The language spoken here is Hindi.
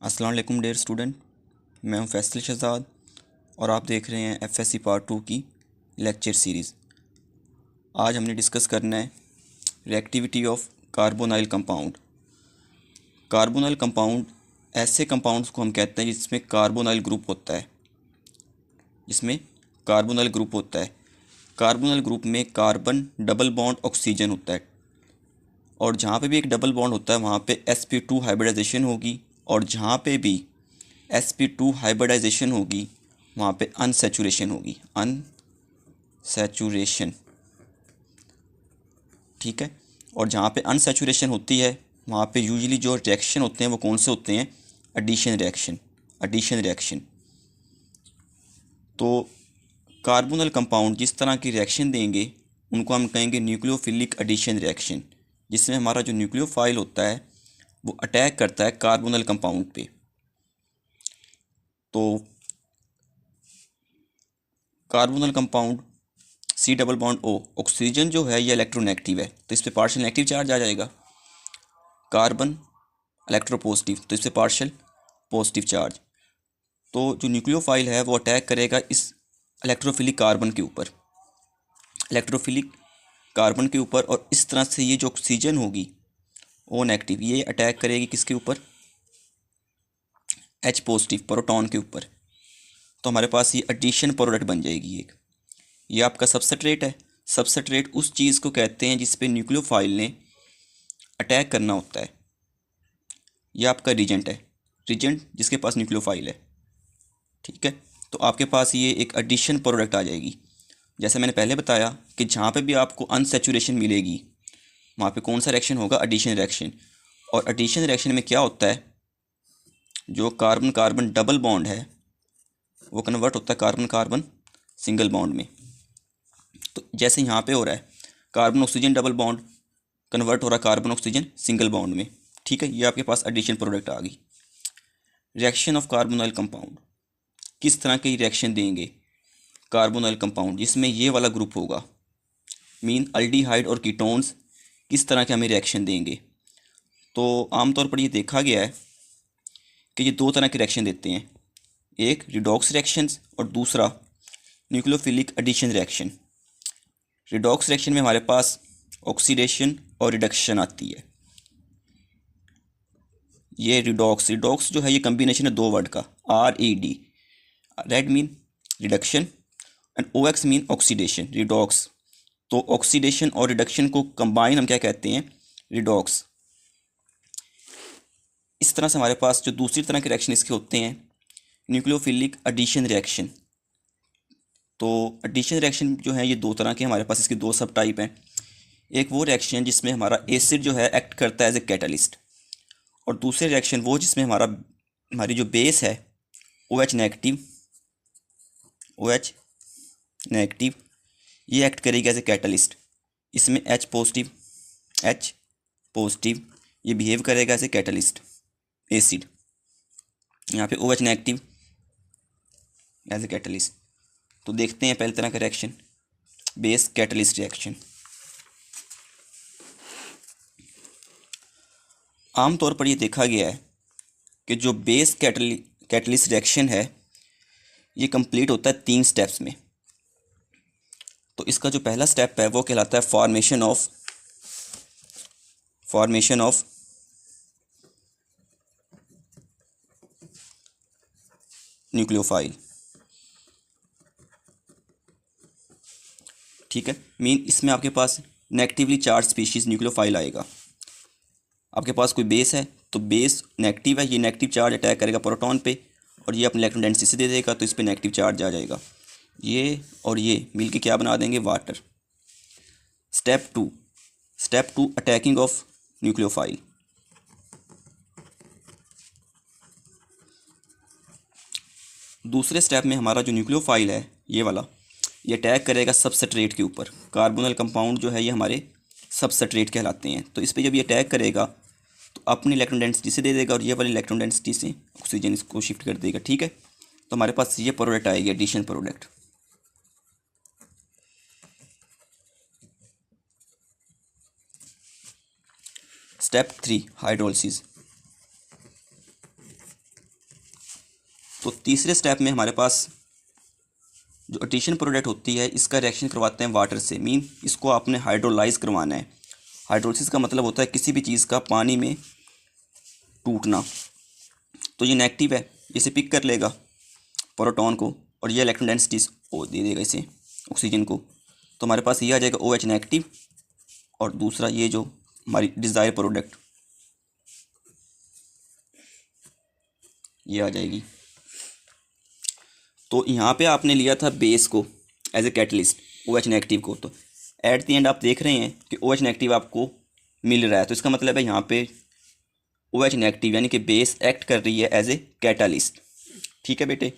अस्सलाम वालेकुम डियर स्टूडेंट। मैं हूं फैसल शहजाद और आप देख रहे हैं एफएससी पार्ट 2 की लेक्चर सीरीज़। आज हमने डिस्कस करना है reactivity of carbonyl compound. Carbonyl compound ऐसे कंपाउंड्स को हम कहते हैं जिसमें कार्बोनाइल ग्रुप होता है कार्बोनाइल ग्रुप में कार्बन डबल बॉन्ड ऑक्सीजन होता है और जहाँ पे भी एक डबल बॉन्ड होता है वहाँ पे sp2 हाइब्रिडाइजेशन होगी और जहाँ पे भी sp2 हाइब्रिडाइजेशन होगी वहाँ पे अनसैचुरेशन होगी, अनसैचुरेशन। ठीक है। और जहाँ पे अनसैचुरेशन होती है वहाँ पे यूजुअली जो रिएक्शन होते हैं वो कौन से होते हैं? Addition reaction. तो कार्बोनल कंपाउंड जिस तरह की रिएक्शन देंगे उनको हम कहेंगे न्यूक्लियोफिलिक एडिशन रिएक्शन, जिसमें हमारा जो न्यूक्लियोफाइल होता है वो अटैक करता है कार्बोनल कंपाउंड पे। तो carbonyl compound C double bond O, oxygen जो है ये इलेक्ट्रोनेगेटिव है तो इस पे पार्शियल नेगेटिव चार्ज आ जाएगा। कार्बन इलेक्ट्रोपॉजिटिव तो इस पे पार्शियल पॉजिटिव चार्ज। तो जो न्यूक्लियोफाइल है वो अटैक करेगा इस इलेक्ट्रोफिलिक कार्बन के ऊपर और इस तरह से ये जो ऑक्सीजन होगी ओ नेगेटिव ये अटैक करेगी किसके ऊपर? एच पॉजिटिव प्रोटॉन के ऊपर। तो हमारे पास ये एडिशन प्रोडक्ट बन जाएगी एक। ये आपका सबस्ट्रेट है। सबस्ट्रेट उस चीज़ को कहते हैं जिस पे न्यूक्लियोफाइल ने अटैक करना होता है। ये आपका रिजेंट है, रिजेंट जिसके पास न्यूक्लियोफाइल है। ठीक है। तो आपके पास ये एक एडिशन प्रोडक्ट आ जाएगी। जैसे मैंने पहले बताया कि जहाँ पे भी आपको अनसैचुरेशन मिलेगी वहाँ पे कौन सा रिएक्शन होगा? Addition reaction. और एडिशन रिएक्शन में क्या होता है? जो कार्बन कार्बन डबल बॉन्ड है वो कन्वर्ट होता है कार्बन कार्बन सिंगल बॉन्ड में। तो जैसे यहाँ पे हो रहा है carbon oxygen double bond convert हो रहा है कार्बन ऑक्सीजन सिंगल बॉन्ड में। ठीक है। ये आपके पास एडिशन प्रोडक्ट आ गई। रिएक्शन ऑफ कार्बोनाइल कंपाउंड, किस तरह की रिएक्शन देंगे कार्बोनाइल कंपाउंड जिसमें ये वाला ग्रुप होगा, मीन अल्डिहाइड और कीटोन्स, किस तरह के हमें रिएक्शन देंगे? तो आमतौर पर ये देखा गया है कि ये दो तरह के रिएक्शन देते हैं, एक रिडॉक्स रिएक्शंस और दूसरा nucleophilic addition reaction. Redox reaction में हमारे पास ऑक्सीडेशन और रिडक्शन आती है। ये रिडॉक्स रिडॉक्स जो है ये कम्बिनेशन है दो वर्ड का, RED। Red mean reduction and OX mean oxidation, redox. तो ऑक्सीडेशन और रिडक्शन को कंबाइन हम क्या कहते हैं? रिडॉक्स। इस तरह से हमारे पास जो दूसरी तरह के रिएक्शन इसके होते हैं न्यूक्लियोफिलिक एडिशन रिएक्शन। तो एडिशन रिएक्शन जो है ये दो तरह के हमारे पास, इसके दो सब टाइप हैं। एक वो रिएक्शन जिसमें हमारा एसिड जो है एक्ट करता है एज ए कैटलिस्ट, और दूसरे रिएक्शन वो जिसमें हमारी जो बेस है OH नेगेटिव, ये एक्ट करेगी एज ए कैटलिस्ट। इसमें एच पॉजिटिव ये बिहेव करेगा एज ए कैटलिस्ट एसिड, यहाँ पे OH negative as a catalyst. तो देखते हैं पहले तरह का रिएक्शन, बेस कैटलिस्ट रिएक्शन। आमतौर पर ये देखा गया है कि जो बेस कैटलिस्ट रिएक्शन है ये कंप्लीट होता है 3 स्टेप्स में। तो इसका जो पहला स्टेप है वो कहलाता है फॉर्मेशन ऑफ न्यूक्लियोफाइल। ठीक है। मीन इसमें आपके पास नेगेटिवली चार्ज स्पीशीज न्यूक्लियोफाइल आएगा। आपके पास कोई बेस है तो बेस नेगेटिव है, ये नेगेटिव चार्ज अटैक करेगा प्रोटॉन पे और ये अपने इलेक्ट्रॉन डेंसिटी दे देगा तो इस पे नेगेटिव चार्ज आ जाएगा। ये और ये मिलके क्या बना देंगे? Water. Step two attacking of nucleophile. दूसरे स्टेप में हमारा जो न्यूक्लियोफाइल है ये वाला, ये अटैक करेगा सबस्ट्रेट के ऊपर। कार्बोनल कंपाउंड जो है ये हमारे सबस्ट्रेट कहलाते हैं। तो इस पर जब ये अटैक करेगा तो अपनी इलेक्ट्रॉन डेंसिटी से दे देगा और ये वाली इलेक्ट्रॉन डेंसिटी से ऑक्सीजन इसको शिफ्ट कर देगा। ठीक है। तो हमारे पास ये प्रोडक्ट आएगी एडिशन प्रोडक्ट। Step 3 hydrolysis. तो तीसरे स्टेप में हमारे पास जो एडिशन प्रोडक्ट होती है इसका रिएक्शन करवाते हैं वाटर से, मीन इसको आपने हाइड्रोलाइज करवाना है। हाइड्रोलिसिस का मतलब होता है किसी भी चीज़ का पानी में टूटना। तो ये नेगेटिव है, इसे पिक कर लेगा प्रोटॉन को, और ये इलेक्ट्रॉन डेंसिटी ओ दे देगा इसे ऑक्सीजन को। तो हमारे पास ये आ जाएगा OH नेगेटिव, और दूसरा ये जो हमारी डिज़ायर प्रोडक्ट ये आ जाएगी। तो यहाँ पे आपने लिया था बेस को as a catalyst, OH negative को। तो एट द एंड आप देख रहे हैं कि OH नेगेटिव आपको मिल रहा है, तो इसका मतलब है यहाँ पे OH नेगेटिव यानी कि बेस एक्ट कर रही है एज ए कैटालिस्ट। ठीक है बेटे।